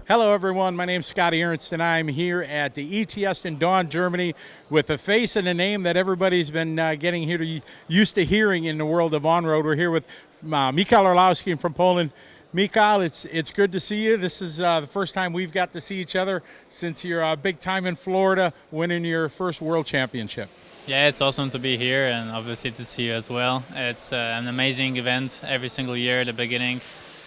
Hello, everyone. My name's Scotty Ernst, and I'm here at the ETS in Daun, Germany, with a face and a name that everybody's been getting here used to hearing in the world of on-road. We're here with Michal Orlowski from Poland. Michal, it's good to see you. This is the first time we've got to see each other since your big time in Florida, winning your first World Championship. Yeah, it's awesome to be here and obviously to see you as well. It's an amazing event every single year at the beginning.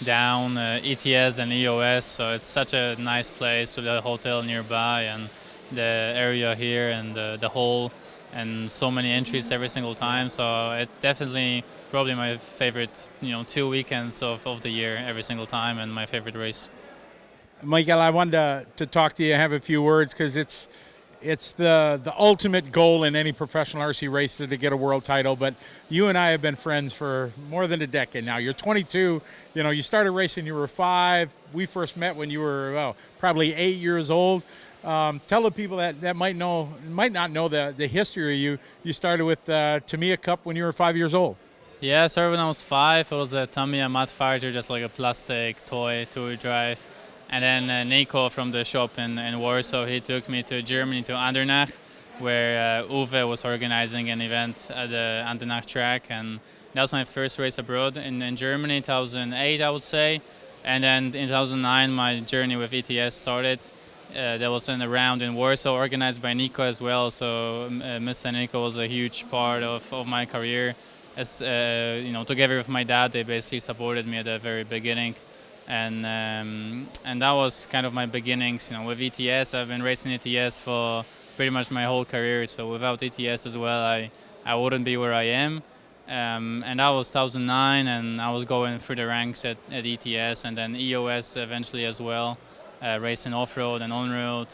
Daun, ETS and EOS, so it's such a nice place with a hotel nearby and the area here and the hall and so many entries every single time. So it definitely probably my favorite 2 weekends of the year every single time and my favorite race. Michael, I wanted to talk to you, have a few words, because it's the ultimate goal in any professional RC racer to get a world title, but you and I have been friends for more than a decade now. You're 22, you started racing, you were 5. We first met when you were probably 8 years old. Tell the people that might not know the history of you. You started with Tamiya Cup when you were 5 years old. Yeah, I started when I was 5. It was a Tamiya Mud Fighter, just like a plastic toy two-wheel drive. And then Nico from the shop in Warsaw, he took me to Germany, to Andernach, where Uwe was organizing an event at the Andernach track. And that was my first race abroad in Germany, 2008, I would say. And then in 2009, my journey with ETS started. There was a round in Warsaw organized by Nico as well. So Mr. Nico was a huge part of my career. As together with my dad, they basically supported me at the very beginning. And that was kind of my beginnings, with ETS. I've been racing ETS for pretty much my whole career. So without ETS as well, I wouldn't be where I am. And that was 2009, and I was going through the ranks at ETS, and then EOS eventually as well, racing off-road and on-road,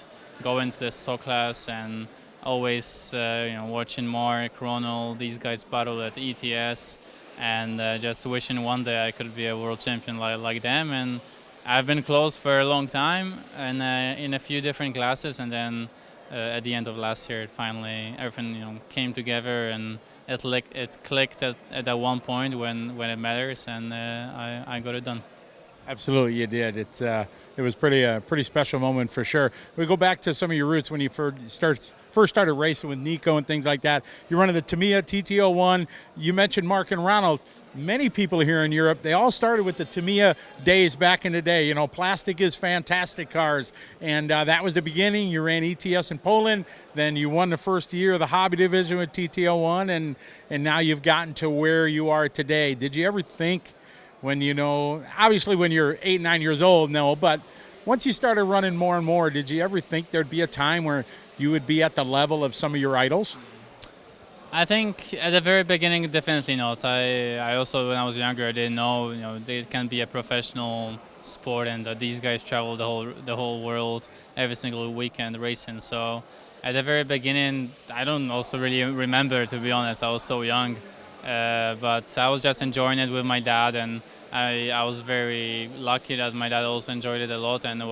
going to the stock class, and always watching Mark, Ronald, these guys battle at ETS. And just wishing one day I could be a world champion like them. And I've been close for a long time and in a few different classes, and then at the end of last year, finally everything came together, and it clicked at that one point when it matters, and I got it done. Absolutely, you did. It was pretty special moment for sure. We go back to some of your roots when you first started racing with Nico and things like that. You're running the Tamiya TT01. You mentioned Mark and Ronald. Many people here in Europe, they all started with the Tamiya days back in the day. Plastic is fantastic cars, and that was the beginning. You ran ETS in Poland, then you won the first year of the hobby division with TT01, and now you've gotten to where you are today. Did you ever think, when obviously when you're 8, 9 years old, no, but once you started running more and more, did you ever think there'd be a time where you would be at the level of some of your idols? I think at the very beginning, definitely not. I also, when I was younger, I didn't know, it can be a professional sport, and these guys travel the whole world every single weekend racing. So at the very beginning, I don't also really remember, to be honest. I was so young. But I was just enjoying it with my dad, and I was very lucky that my dad also enjoyed it a lot, and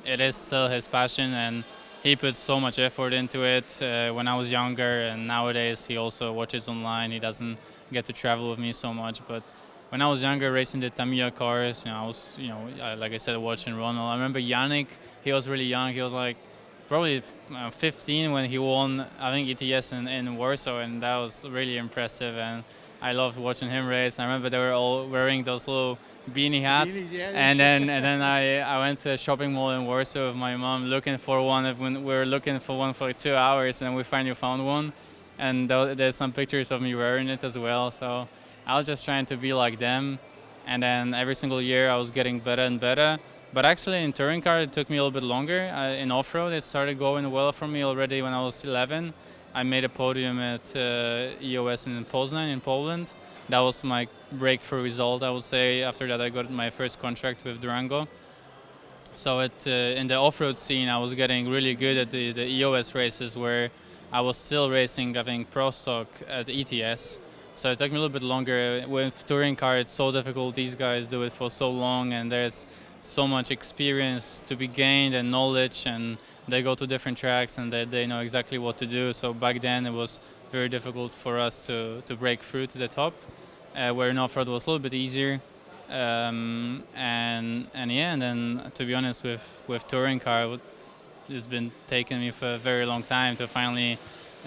it is still his passion, and he put so much effort into it when I was younger, and nowadays he also watches online. He doesn't get to travel with me so much, but when I was younger racing the Tamiya cars, I was, like I said, watching Ronald. I remember Yannick, he was really young. He was like probably 15 when he won, I think, ETS in Warsaw, and that was really impressive. And I loved watching him race. I remember they were all wearing those little beanie hats. Beanies, yeah. And then I went to a shopping mall in Warsaw with my mom looking for one. We were looking for one for like 2 hours, and we finally found one. And there's some pictures of me wearing it as well. So I was just trying to be like them. And then every single year I was getting better and better. But actually in touring car it took me a little bit longer. In off-road it started going well for me already when I was 11. I made a podium at EOS in Poznań in Poland. That was my breakthrough result, I would say. After that I got my first contract with Durango. So in the off-road scene I was getting really good at the EOS races, where I was still racing, I think, Pro Stock at ETS. So it took me a little bit longer. With touring car it's so difficult. These guys do it for so long, and there's so much experience to be gained and knowledge, and they go to different tracks and they know exactly what to do. So back then it was very difficult for us to break through to the top, where in off-road was a little bit easier. And then to be honest, with touring car, it's been taking me for a very long time to finally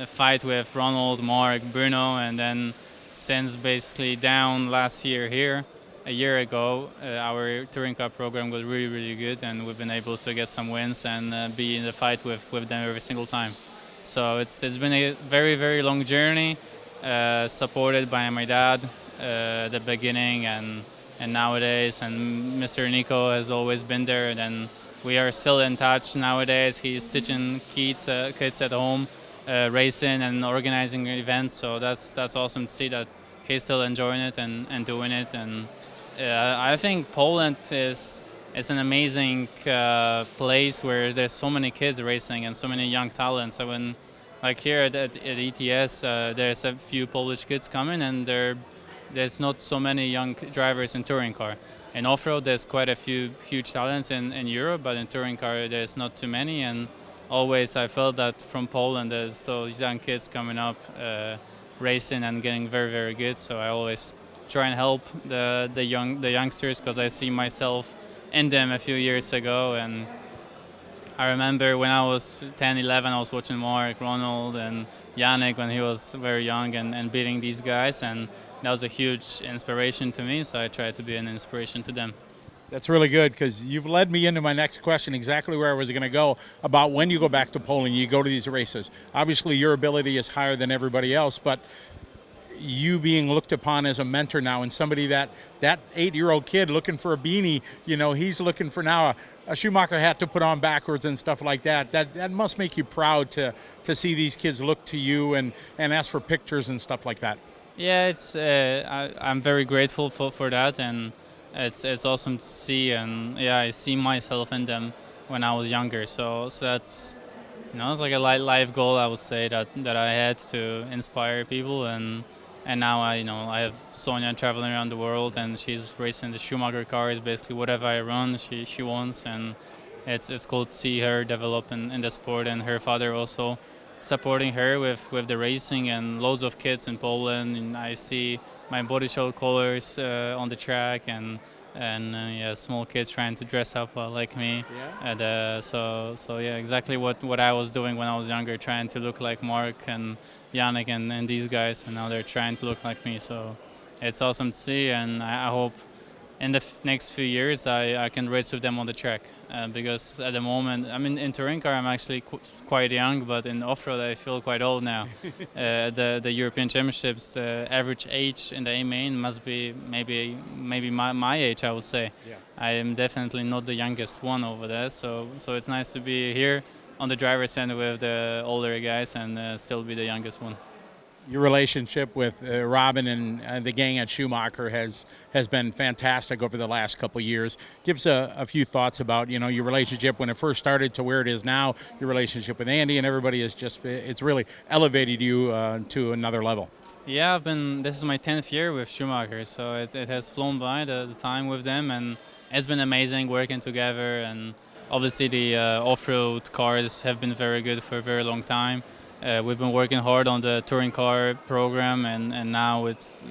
fight with Ronald, Mark, Bruno, and then since basically Daun last year here, a year ago, our touring car program got really, really good, and we've been able to get some wins and be in the fight with them every single time. So it's been a very, very long journey, supported by my dad at the beginning and nowadays, and Mr. Nico has always been there. And then we are still in touch nowadays. He's teaching kids at home, racing and organizing events. So that's awesome to see that he's still enjoying it and doing it. And I think Poland is an amazing place where there's so many kids racing and so many young talents. So when, like here at ETS, there's a few Polish kids coming, and there's not so many young drivers in touring car. In off-road, there's quite a few huge talents in Europe, but in touring car, there's not too many. And always I felt that from Poland, there's those young kids coming up, racing and getting very, very good. So I always try and help the youngsters, because I see myself in them a few years ago. And I remember when I was 10, 11, I was watching Mark, Ronald, and Yannick when he was very young and beating these guys. And that was a huge inspiration to me, so I try to be an inspiration to them. That's really good, because you've led me into my next question, exactly where I was going to go, about when you go back to Poland, you go to these races. Obviously, your ability is higher than everybody else, but you being looked upon as a mentor now, and somebody that 8-year-old kid looking for a beanie, he's looking for now a Schumacher hat to put on backwards and stuff like that. That must make you proud to see these kids look to you and ask for pictures and stuff like that. Yeah, it's I'm very grateful for that, and it's awesome to see. And yeah, I see myself in them when I was younger. So that's it's like a life goal, I would say, that I had to inspire people. And now I have Sonia traveling around the world, and she's racing the Schumacher cars. Basically, whatever I run, she wants, and it's cool to see her develop in the sport, and her father also supporting her with the racing, and loads of kids in Poland. And I see my body show colors on the track, and small kids trying to dress up like me. Yeah. And so yeah, exactly what I was doing when I was younger, trying to look like Mark and Yannick and these guys, and now they're trying to look like me. So it's awesome to see, and I hope in the next few years I can race with them on the track, because at the moment, I mean, in touring car I'm actually quite young, but in off-road I feel quite old now. The European Championships, the average age in the A main must be maybe my age, I would say. Yeah. I am definitely not the youngest one over there, so it's nice to be here on the driver's end with the older guys and still be the youngest one. Your relationship with Robin and the gang at Schumacher has been fantastic over the last couple of years. Give us a few thoughts about your relationship when it first started to where it is now. Your relationship with Andy and everybody it's really elevated you to another level. Yeah, this is my 10th year with Schumacher, so it has flown by the time with them, and it's been amazing working together. And obviously the off-road cars have been very good for a very long time. We've been working hard on the touring car program, and now it's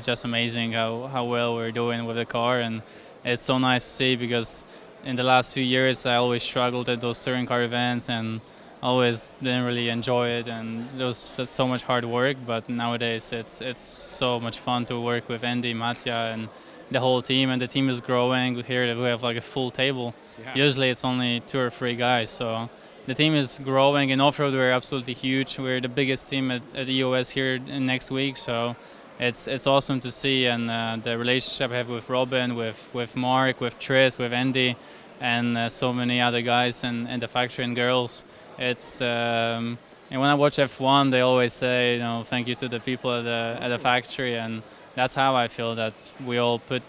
just amazing how well we're doing with the car. And it's so nice to see, because in the last few years I always struggled at those touring car events and always didn't really enjoy it, and that's so much hard work. But nowadays it's so much fun to work with Andy, Mattia, and the whole team, and the team is growing. Here we have like a full table. Yeah. Usually it's only 2 or 3 guys, so the team is growing. In off-road we're absolutely huge. We're the biggest team at EOS here next week, so it's awesome to see. And the relationship I have with Robin, with Mark, with Tris, with Andy, and so many other guys and the factory and girls. It's and when I watch F1, they always say, thank you to the people at the factory, and that's how I feel, that we all put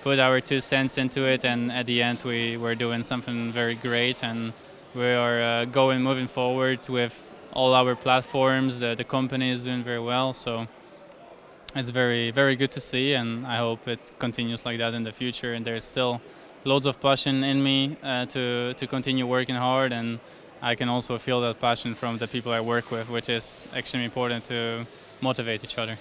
our 2 cents into it, and at the end we're doing something very great. And we are moving forward with all our platforms. The company is doing very well, so it's very, very good to see, and I hope it continues like that in the future. And there's still loads of passion in me to continue working hard, and I can also feel that passion from the people I work with, which is extremely important to motivate each other.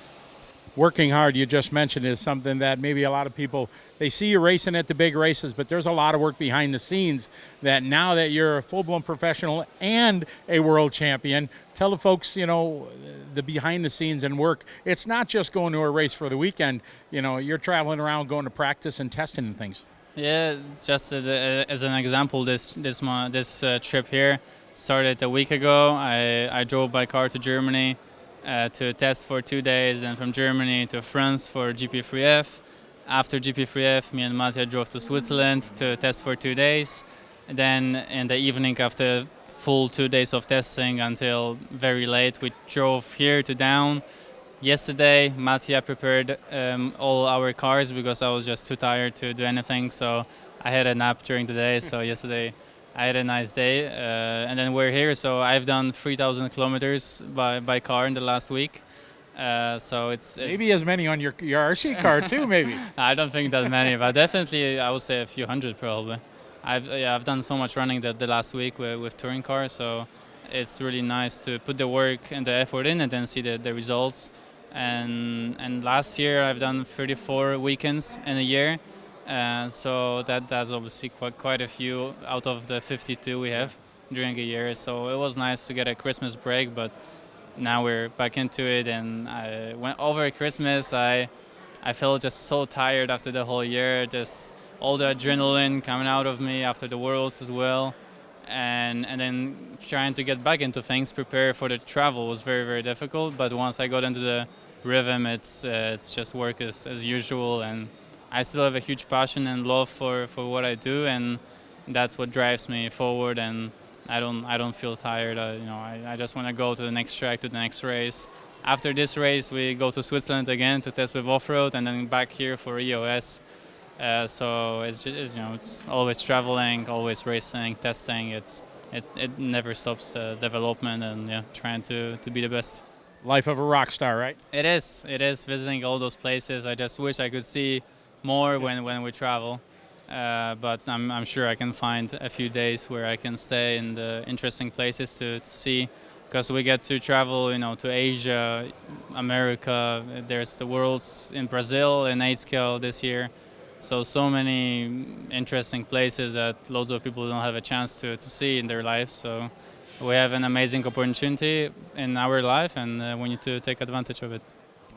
working hard, you just mentioned, is something that maybe a lot of people, they see you racing at the big races, but there's a lot of work behind the scenes that now that you're a full-blown professional and a world champion, tell the folks, the behind the scenes and work. It's not just going to a race for the weekend. You're traveling around, going to practice and testing and things. Yeah, just as an example, this trip here started a week ago. I drove by car to Germany to test for 2 days, then from Germany to France for GP3F. After GP3F, me and Mattia drove to Switzerland to test for 2 days. And then in the evening, after full 2 days of testing until very late, we drove here to Daun. Yesterday, Mattia prepared all our cars because I was just too tired to do anything. So I had a nap during the day. So yesterday I had a nice day. And then we're here. So I've done 3,000 kilometers by car in the last week. So it's maybe as many on your RC car too, maybe. I don't think that many, but definitely I would say a few hundred probably. I've done so much running the last week with touring cars. So it's really nice to put the work and the effort in and then see the results. And last year I've done 34 weekends in a year, so that's obviously quite a few out of the 52 we have during a year. So it was nice to get a Christmas break, but now we're back into it. And over Christmas I felt just so tired after the whole year, just all the adrenaline coming out of me after the Worlds as well. And then trying to get back into things, prepare for the travel was very, very difficult. But once I got into the rhythm, it's just work as usual. And I still have a huge passion and love for what I do, and that's what drives me forward. And I don't feel tired. I just want to go to the next track, to the next race. After this race, we go to Switzerland again to test with off-road, and then back here for EOS. So it's always traveling, always racing, testing. It never stops the development, and trying to be the best. Life of a rock star, right? It is visiting all those places. I just wish I could see more when we travel, but I'm sure I can find a few days where I can stay in the interesting places to see, because we get to travel to Asia, America. There's the Worlds in Brazil in 8 scale this year. So many interesting places that loads of people don't have a chance to see in their lives. So we have an amazing opportunity in our life, and we need to take advantage of it.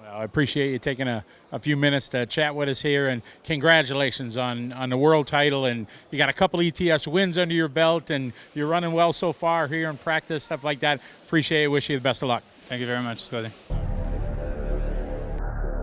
Well, I appreciate you taking a few minutes to chat with us here, and congratulations on the world title. And you got a couple ETS wins under your belt, and you're running well so far here in practice, stuff like that. Appreciate it. Wish you the best of luck. Thank you very much, Scotty.